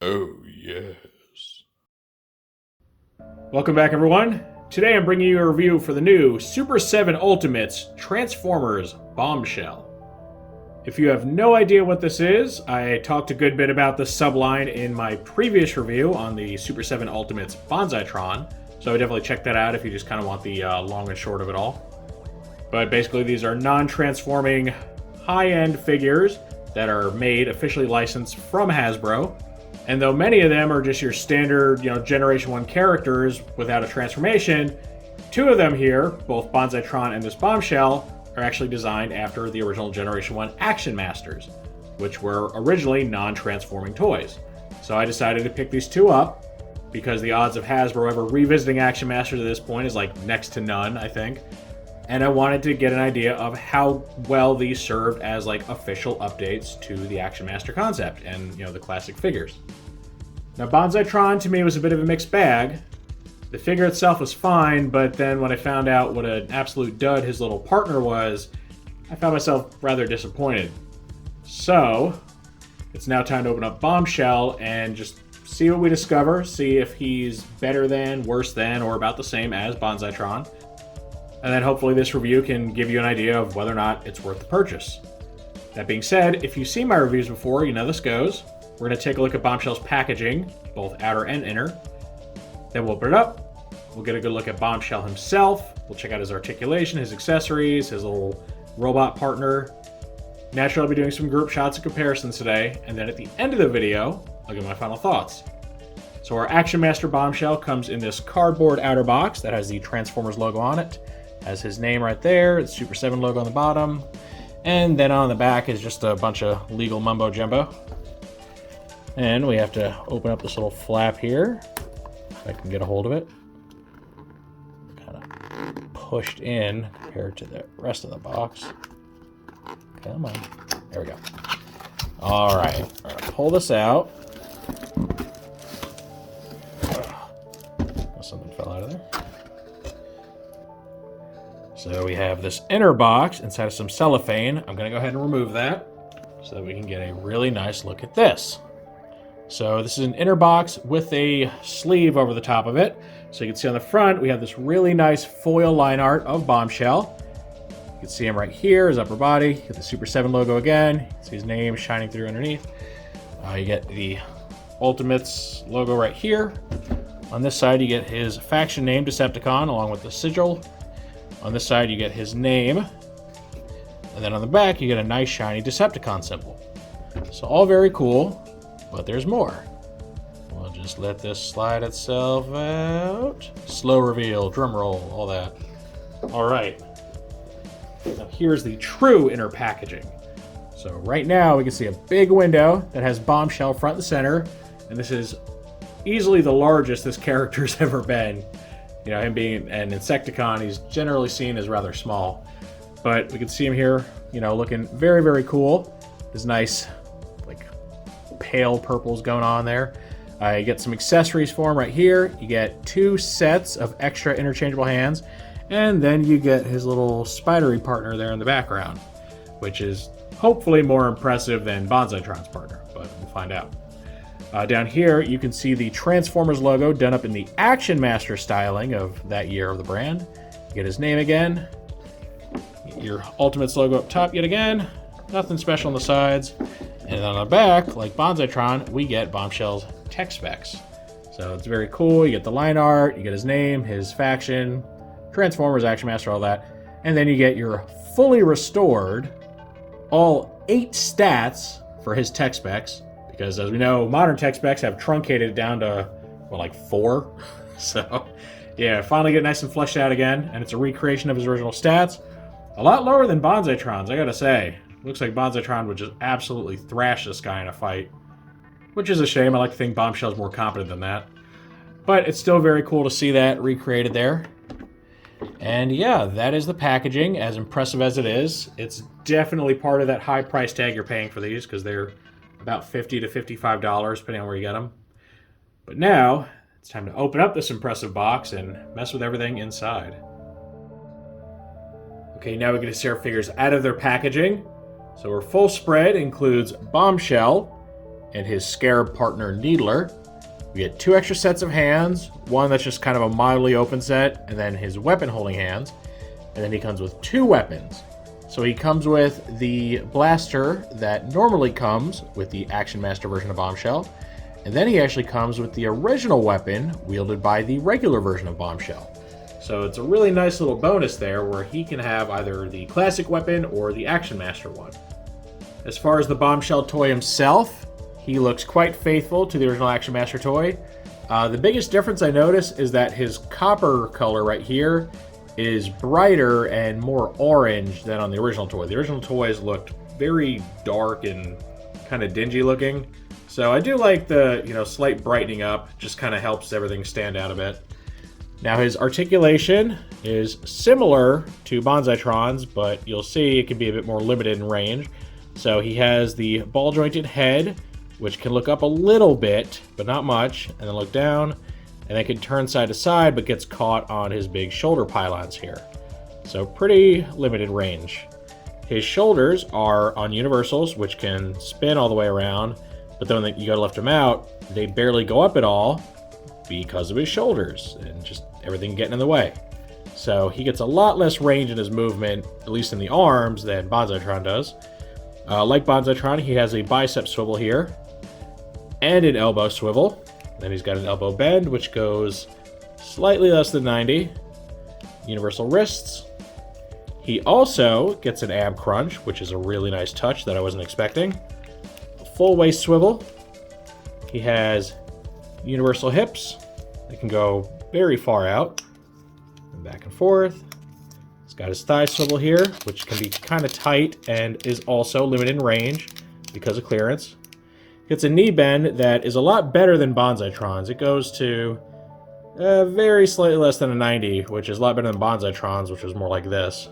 Oh, yes. Welcome back, everyone. Today I'm bringing you a review for the new Super 7 Ultimates Transformers Bombshell. If you have no idea what this is, I talked a good bit about the subline in my previous review on the Super 7 Ultimates Banzai-Tron, so I would definitely check that out if you just kind of want the long and short of it all. But basically these are non-transforming high-end figures that are made, officially licensed from Hasbro. And though many of them are just your standard, Generation 1 characters without a transformation, two of them here, both Banzai-Tron and this Bombshell, are actually designed after the original Generation 1 Action Masters, which were originally non-transforming toys. So I decided to pick these two up, because the odds of Hasbro ever revisiting Action Masters at this point is like next to none, I think. And I wanted to get an idea of how well these served as like official updates to the Action Master concept and the classic figures. Now Banzai-Tron to me was a bit of a mixed bag. The figure itself was fine, but then when I found out what an absolute dud his little partner was, I found myself rather disappointed. So it's now time to open up Bombshell and just see what we discover, see if he's better than, worse than, or about the same as Banzai-Tron. And then hopefully this review can give you an idea of whether or not it's worth the purchase. That being said, if you've seen my reviews before, you know this goes. We're going to take a look at Bombshell's packaging, both outer and inner. Then we'll open it up. We'll get a good look at Bombshell himself. We'll check out his articulation, his accessories, his little robot partner. Naturally, I'll be doing some group shots and comparisons today. And then at the end of the video, I'll give my final thoughts. So our Action Master Bombshell comes in this cardboard outer box that has the Transformers logo on it. Has his name right there, the Super 7 logo on the bottom, and then on the back is just a bunch of legal mumbo jumbo. And we have to open up this little flap here, if I can get a hold of it. Kind of pushed in compared to the rest of the box. Come on, there we go. All right, we're gonna pull this out. Something fell out of there. So we have this inner box inside of some cellophane. I'm going to go ahead and remove that so that we can get a really nice look at this. So this is an inner box with a sleeve over the top of it. So you can see on the front, we have this really nice foil line art of Bombshell. You can see him right here, his upper body. Get the Super 7 logo again. You can see his name shining through underneath. You get the Ultimates logo right here. On this side, you get his faction name, Decepticon, along with the sigil. On this side, you get his name. And then on the back, you get a nice shiny Decepticon symbol. So all very cool, but there's more. We'll just let this slide itself out. Slow reveal, drum roll, all that. All right. Now here's the true inner packaging. So right now, we can see a big window that has Bombshell front and center. And this is easily the largest this character's ever been. Him being an Decepticon, he's generally seen as rather small. But we can see him here, looking very, very cool. There's nice, like, pale purples going on there. You get some accessories for him right here. You get 2 sets of extra interchangeable hands. And then you get his little spidery partner there in the background, which is hopefully more impressive than Banzai-Tron's partner, but we'll find out. Down here, you can see the Transformers logo done up in the Action Master styling of that year of the brand. You get his name again. Your Ultimates logo up top yet again. Nothing special on the sides. And on the back, like Banzai-Tron, we get Bombshell's tech specs. So it's very cool. You get the line art, you get his name, his faction, Transformers, Action Master, all that. And then you get your fully restored, all 8 stats for his tech specs. Because as we know, modern tech specs have truncated it down to, like 4. So, yeah, finally get nice and fleshed out again. And it's a recreation of his original stats. A lot lower than Banzai-Tron's, I gotta say. Looks like Banzai-Tron would just absolutely thrash this guy in a fight. Which is a shame. I like to think Bombshell's more competent than that. But it's still very cool to see that recreated there. And yeah, that is the packaging. As impressive as it is, it's definitely part of that high price tag you're paying for these, because they're about $50 to $55, depending on where you get them. But now, it's time to open up this impressive box and mess with everything inside. Okay, now we get to see our figures out of their packaging. So our full spread includes Bombshell, and his Scarab partner Needler. We get 2 extra sets of hands, one that's just kind of a mildly open set, and then his weapon holding hands. And then he comes with 2 weapons. So he comes with the blaster that normally comes with the Action Master version of Bombshell. And then he actually comes with the original weapon wielded by the regular version of Bombshell. So it's a really nice little bonus there where he can have either the classic weapon or the Action Master one. As far as the Bombshell toy himself, he looks quite faithful to the original Action Master toy. The biggest difference I notice is that his copper color right here is brighter and more orange than on the original toy. The original toys looked very dark and kind of dingy looking. So I do like the, slight brightening up, just kind of helps everything stand out a bit. Now his articulation is similar to Banzai-Tron's, but you'll see it can be a bit more limited in range. So he has the ball jointed head, which can look up a little bit, but not much, and then look down, and then can turn side to side, but gets caught on his big shoulder pylons here. So pretty limited range. His shoulders are on universals, which can spin all the way around, but then when you go to lift them out, they barely go up at all because of his shoulders and just everything getting in the way. So he gets a lot less range in his movement, at least in the arms, than Banzai-Tron does. Like Banzai-Tron, he has a bicep swivel here and an elbow swivel. Then he's got an elbow bend, which goes slightly less than 90. Universal wrists. He also gets an ab crunch, which is a really nice touch that I wasn't expecting. A full waist swivel. He has universal hips. They can go very far out and back and forth. He's got his thigh swivel here, which can be kind of tight and is also limited in range because of clearance. Gets a knee bend that is a lot better than Banzai-Tron's. It goes to very slightly less than a 90, which is a lot better than Banzai-Tron's, which was more like this.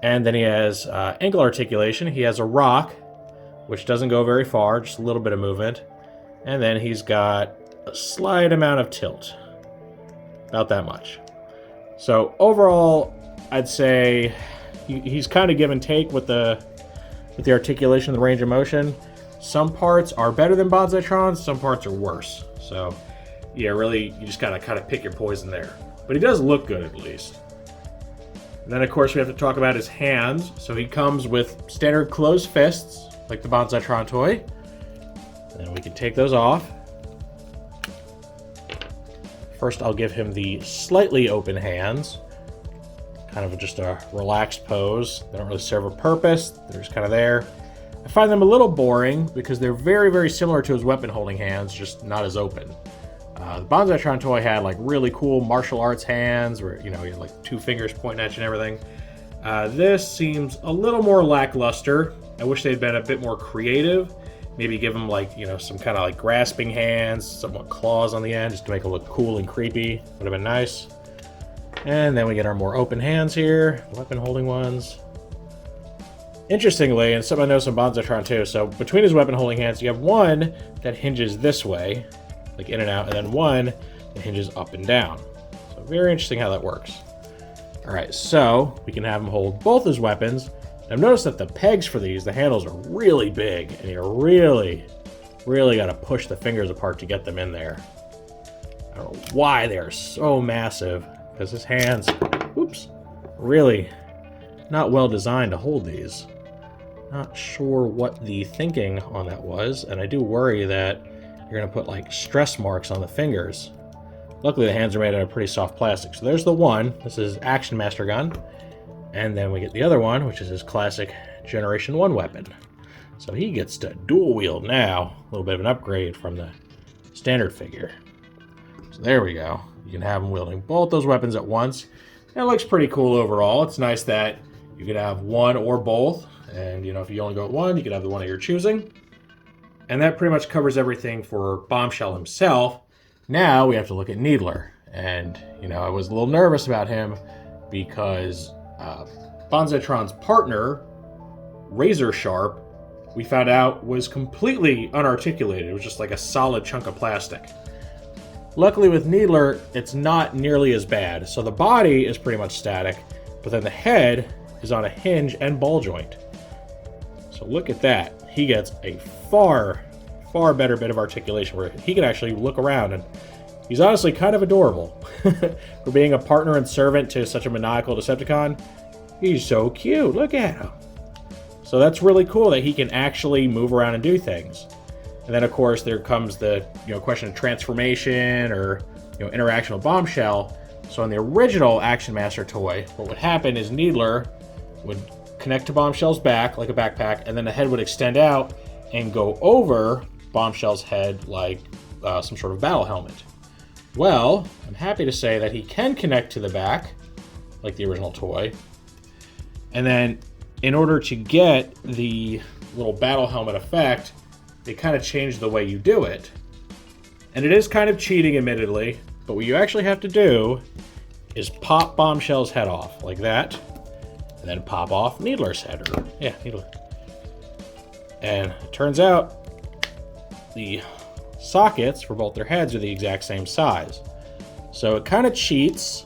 And then he has ankle articulation. He has a rock, which doesn't go very far, just a little bit of movement. And then he's got a slight amount of tilt. About that much. So overall, I'd say he's kind of give and take with the articulation and the range of motion. Some parts are better than Banzai-Tron, some parts are worse. So yeah, really, you just gotta kind of pick your poison there. But he does look good at least. And then of course we have to talk about his hands. So he comes with standard closed fists, like the Banzai-Tron toy. And we can take those off. First, I'll give him the slightly open hands. Kind of just a relaxed pose. They don't really serve a purpose. They're just kind of there. I find them a little boring because they're very, very similar to his weapon holding hands, just not as open. The Banzai-Tron toy had like really cool martial arts hands where, you had like 2 fingers pointing at you and everything. This seems a little more lackluster. I wish they'd been a bit more creative. Maybe give him like, some kind of like grasping hands, somewhat claws on the end, just to make it look cool and creepy. Would have been nice. And then we get our more open hands here, weapon holding ones. Interestingly, and something I noticed in Banzai-Tron too, so between his weapon holding hands, you have one that hinges this way, like in and out, and then one that hinges up and down. So very interesting how that works. All right, so we can have him hold both his weapons. I've noticed that the pegs for these, the handles are really big, and you really got to push the fingers apart to get them in there. I don't know why they're so massive, because his hands, really not well designed to hold these. Not sure what the thinking on that was, and I do worry that you're going to put like stress marks on the fingers. Luckily the hands are made out of pretty soft plastic. So there's the one. This is Action Master gun. And then we get the other one, which is his classic Generation 1 weapon. So he gets to dual wield now. A little bit of an upgrade from the standard figure. So there we go. You can have him wielding both those weapons at once. And it looks pretty cool overall. It's nice that you can have one or both. And, if you only go with one, you can have the one of your choosing. And that pretty much covers everything for Bombshell himself. Now we have to look at Needler. And, I was a little nervous about him because Banzai-Tron's partner, Razor Sharp, we found out was completely unarticulated. It was just like a solid chunk of plastic. Luckily with Needler, it's not nearly as bad. So the body is pretty much static, but then the head is on a hinge and ball joint. So look at that. He gets a far far better bit of articulation where he can actually look around, and he's honestly kind of adorable. For being a partner and servant to such a maniacal Decepticon, he's so cute. Look at him. So that's really cool that he can actually move around and do things. And then, of course, there comes the question of transformation or interaction with Bombshell. So in the original Action Master toy, what would happen is Needler would connect to Bombshell's back like a backpack, and then the head would extend out and go over Bombshell's head like some sort of battle helmet. Well, I'm happy to say that he can connect to the back like the original toy. And then in order to get the little battle helmet effect, they kind of changed the way you do it. And it is kind of cheating, admittedly, but what you actually have to do is pop Bombshell's head off, like that, and then pop off Needler's head. Needler. And it turns out the sockets for both their heads are the exact same size. So it kind of cheats.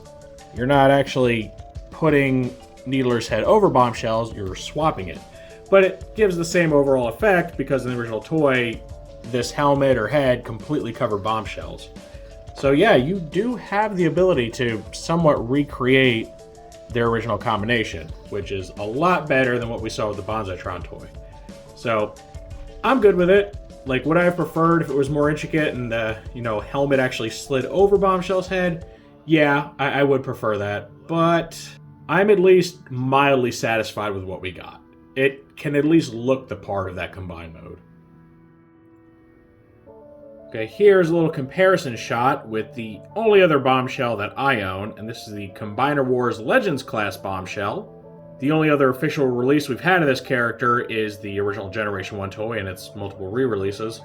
You're not actually putting Needler's head over Bombshell's, you're swapping it. But it gives the same overall effect because in the original toy, this helmet or head completely covered Bombshell's. So yeah, you do have the ability to somewhat recreate their original combination, which is a lot better than what we saw with the Banzai-Tron toy. So I'm good with it. Like, would I have preferred if it was more intricate and the helmet actually slid over Bombshell's head? Yeah, I would prefer that, but I'm at least mildly satisfied with what we got. It can at least look the part of that combined mode. Okay, here's a little comparison shot with the only other Bombshell that I own, and this is the Combiner Wars Legends class Bombshell. The only other official release we've had of this character is the original Generation 1 toy and its multiple re-releases.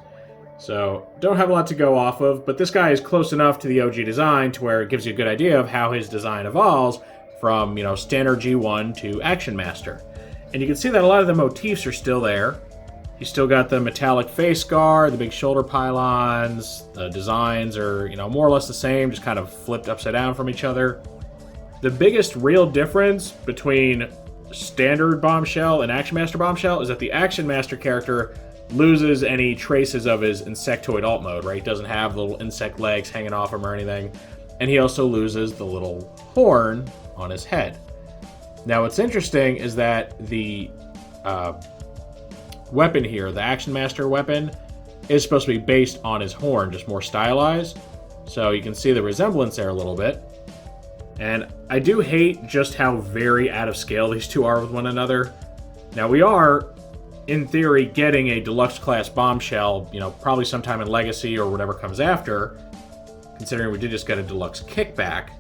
So, don't have a lot to go off of, but this guy is close enough to the OG design to where it gives you a good idea of how his design evolves from, standard G1 to Action Master. And you can see that a lot of the motifs are still there. You still got the metallic face guard, the big shoulder pylons, the designs are, more or less the same, just kind of flipped upside down from each other. The biggest real difference between standard Bombshell and Action Master Bombshell is that the Action Master character loses any traces of his insectoid alt mode, right? He doesn't have the little insect legs hanging off him or anything. And he also loses the little horn on his head. Now, what's interesting is that the weapon here, the Action Master weapon, is supposed to be based on his horn, just more stylized. So you can see the resemblance there a little bit. And I do hate just how very out of scale these two are with one another. Now, we are, in theory, getting a deluxe class Bombshell, probably sometime in Legacy or whatever comes after, considering we did just get a deluxe kickback.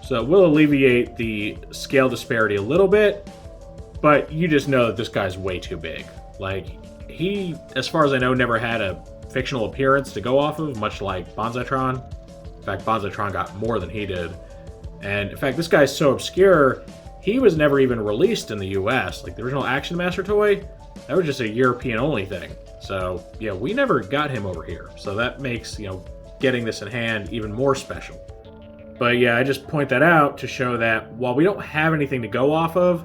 So it will alleviate the scale disparity a little bit, but you just know that this guy's way too big. Like, he, as far as I know, never had a fictional appearance to go off of, much like Banzai-Tron. In fact, Banzai-Tron got more than he did. And in fact, this guy's so obscure, he was never even released in the US. Like, the original Action Master toy, that was just a European-only thing. So, yeah, we never got him over here. So that makes, getting this in hand even more special. But yeah, I just point that out to show that while we don't have anything to go off of,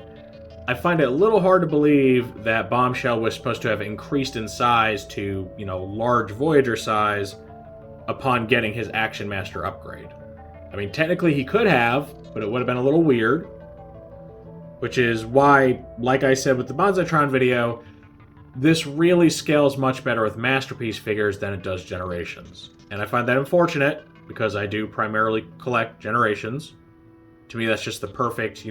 I find it a little hard to believe that Bombshell was supposed to have increased in size to, large Voyager size upon getting his Action Master upgrade. I mean, technically he could have, but it would have been a little weird. Which is why, like I said with the Banzai-Tron video, this really scales much better with Masterpiece figures than it does Generations. And I find that unfortunate, because I do primarily collect Generations. To me, that's just the perfect,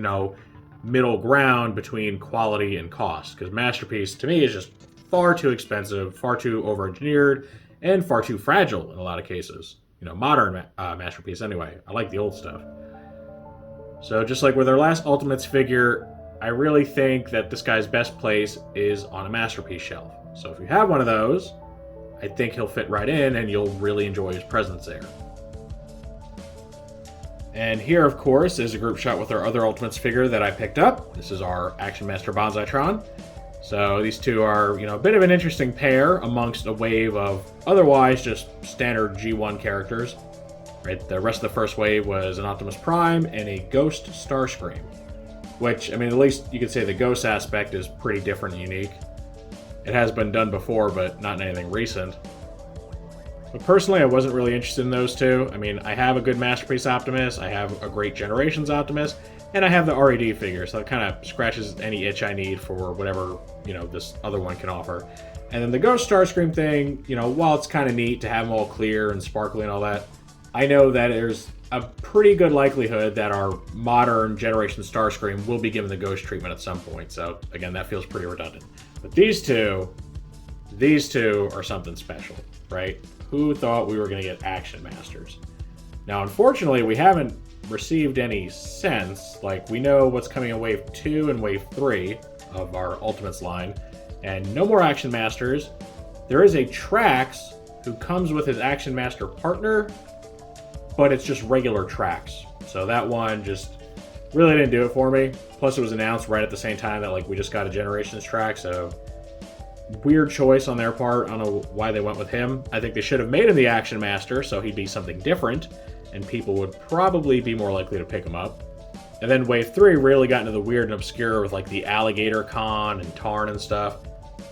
middle ground between quality and cost. Because Masterpiece, to me, is just far too expensive, far too over-engineered, and far too fragile in a lot of cases. Modern Masterpiece anyway. I like the old stuff. So just like with our last Ultimates figure, I really think that this guy's best place is on a Masterpiece shelf. So if you have one of those, I think he'll fit right in and you'll really enjoy his presence there. And here, of course, is a group shot with our other Ultimates figure that I picked up. This is our Action Master Banzai-Tron. So these two are, a bit of an interesting pair amongst a wave of otherwise just standard G1 characters. Right? The rest of the first wave was an Optimus Prime and a Ghost Starscream. Which, at least you could say the Ghost aspect is pretty different and unique. It has been done before, but not in anything recent. But personally, I wasn't really interested in those two. I mean, I have a good Masterpiece Optimus, I have a great Generations Optimus, and I have the RED figure, so it kind of scratches any itch I need for whatever, this other one can offer. And then the Ghost Starscream thing, while it's kind of neat to have them all clear and sparkly and all that, I know that there's a pretty good likelihood that our modern generation Starscream will be given the Ghost treatment at some point. So again, that feels pretty redundant. But these two are something special, right? Who thought we were going to get Action Masters? Now, unfortunately, we haven't received any since. Like, we know what's coming in Wave 2 and Wave 3 of our Ultimates line, and no more Action Masters. There is a Trax who comes with his Action Master partner, but it's just regular Trax. So that one just really didn't do it for me. Plus, it was announced right at the same time that we just got a Generations Trax, so weird choice on their part. I don't know why they went with him. I think they should have made him the Action Master, so he'd be something different, and people would probably be more likely to pick him up. And then Wave 3 really got into the weird and obscure with the Alligator Con and Tarn and stuff.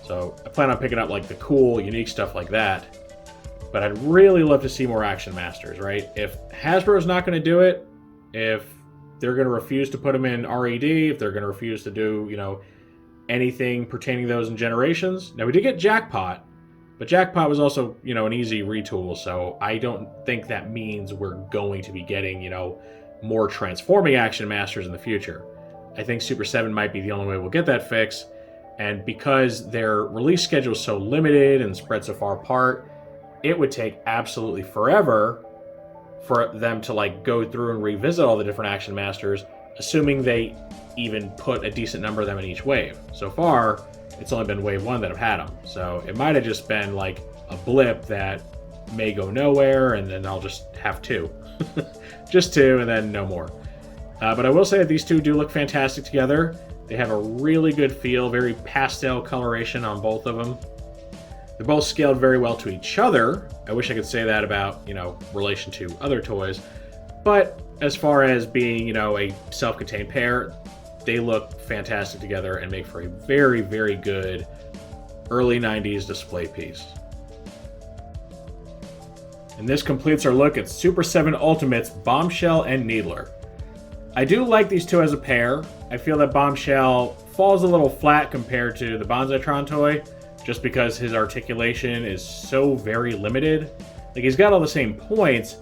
So I plan on picking up the cool, unique stuff like that. But I'd really love to see more Action Masters, right? If Hasbro's not going to do it, if they're going to refuse to put them in RED, if they're going to refuse to do, anything pertaining to those in Generations. Now, we did get Jackpot, but Jackpot was also, an easy retool, so I don't think that means we're going to be getting, more transforming Action Masters in the future. I think Super 7 might be the only way we'll get that fix, and because their release schedule is so limited and spread so far apart, it would take absolutely forever for them to go through and revisit all the different Action Masters, assuming they even put a decent number of them in each wave. So far, it's only been Wave 1 that have had them, so it might have just been a blip that may go nowhere, and then I'll just have two. Just two, and then no more. But I will say that these two do look fantastic together. They have a really good feel, very pastel coloration on both of them. They're both scaled very well to each other. I wish I could say that about, relation to other toys. But as far as being, a self-contained pair, they look fantastic together and make for a very, very good early 90s display piece. And this completes our look at Super 7 Ultimates, Bombshell and Needler. I do like these two as a pair. I feel that Bombshell falls a little flat compared to the Banzai-Tron toy, just because his articulation is so very limited. He's got all the same points,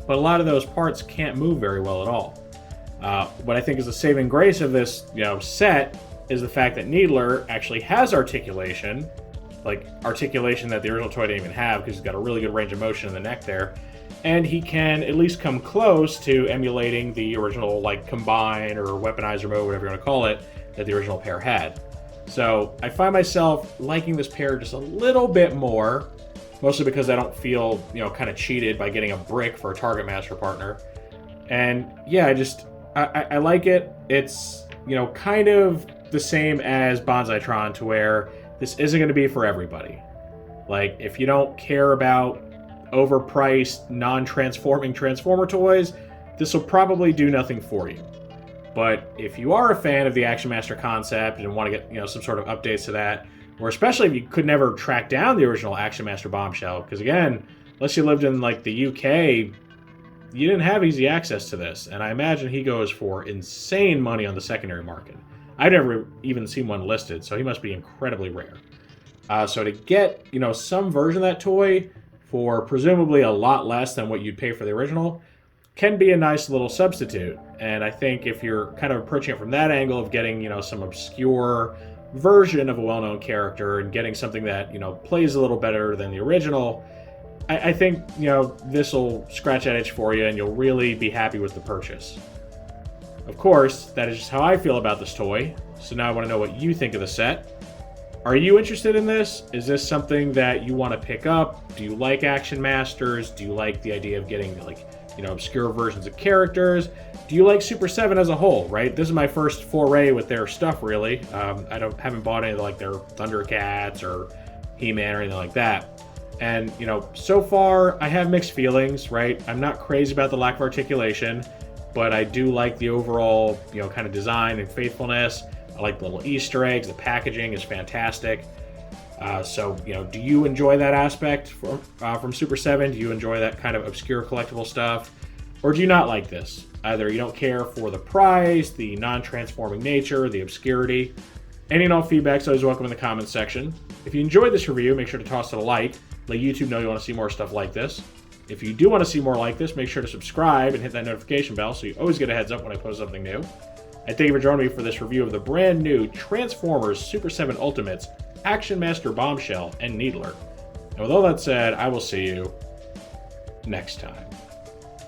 but a lot of those parts can't move very well at all. What I think is the saving grace of this, set is the fact that Needler actually has articulation, articulation that the original toy didn't even have, because he's got a really good range of motion in the neck there, and he can at least come close to emulating the original combine or weaponizer mode, whatever you want to call it, that the original pair had. So I find myself liking this pair just a little bit more, mostly because I don't feel, kind of cheated by getting a brick for a Target Master partner. And yeah, I like it. It's, kind of the same as Banzai-Tron, to where this isn't going to be for everybody. If you don't care about overpriced, non-transforming Transformer toys, this will probably do nothing for you. But if you are a fan of the Action Master concept and want to get, some sort of updates to that, or especially if you could never track down the original Action Master Bombshell, because again, unless you lived in the UK, you didn't have easy access to this, and I imagine he goes for insane money on the secondary market. I've never even seen one listed, so he must be incredibly rare. So to get, some version of that toy for presumably a lot less than what you'd pay for the original can be a nice little substitute. And I think if you're kind of approaching it from that angle of getting, some obscure version of a well-known character and getting something that, plays a little better than the original, I think, this will scratch that itch for you and you'll really be happy with the purchase. Of course, that is just how I feel about this toy, so now I want to know what you think of the set. Are you interested in this? Is this something that you want to pick up? Do you like Action Masters? Do you like the idea of getting, obscure versions of characters? Do you like Super 7 as a whole, right? This is my first foray with their stuff, really. I haven't bought any of their Thundercats or He-Man or anything like that. And, so far, I have mixed feelings, right? I'm not crazy about the lack of articulation, but I do like the overall, kind of design and faithfulness. I like the little Easter eggs. The packaging is fantastic. So, do you enjoy that aspect from Super 7? Do you enjoy that kind of obscure collectible stuff? Or do you not like this? Either you don't care for the price, the non-transforming nature, the obscurity. Any and all feedback is always welcome in the comments section. If you enjoyed this review, make sure to toss it a like. Let YouTube know you want to see more stuff like this. If you do want to see more like this, make sure to subscribe and hit that notification bell so you always get a heads up when I post something new. And thank you for joining me for this review of the brand new Transformers Super 7 Ultimates Action Master Bombshell and Needler. And with all that said, I will see you next time.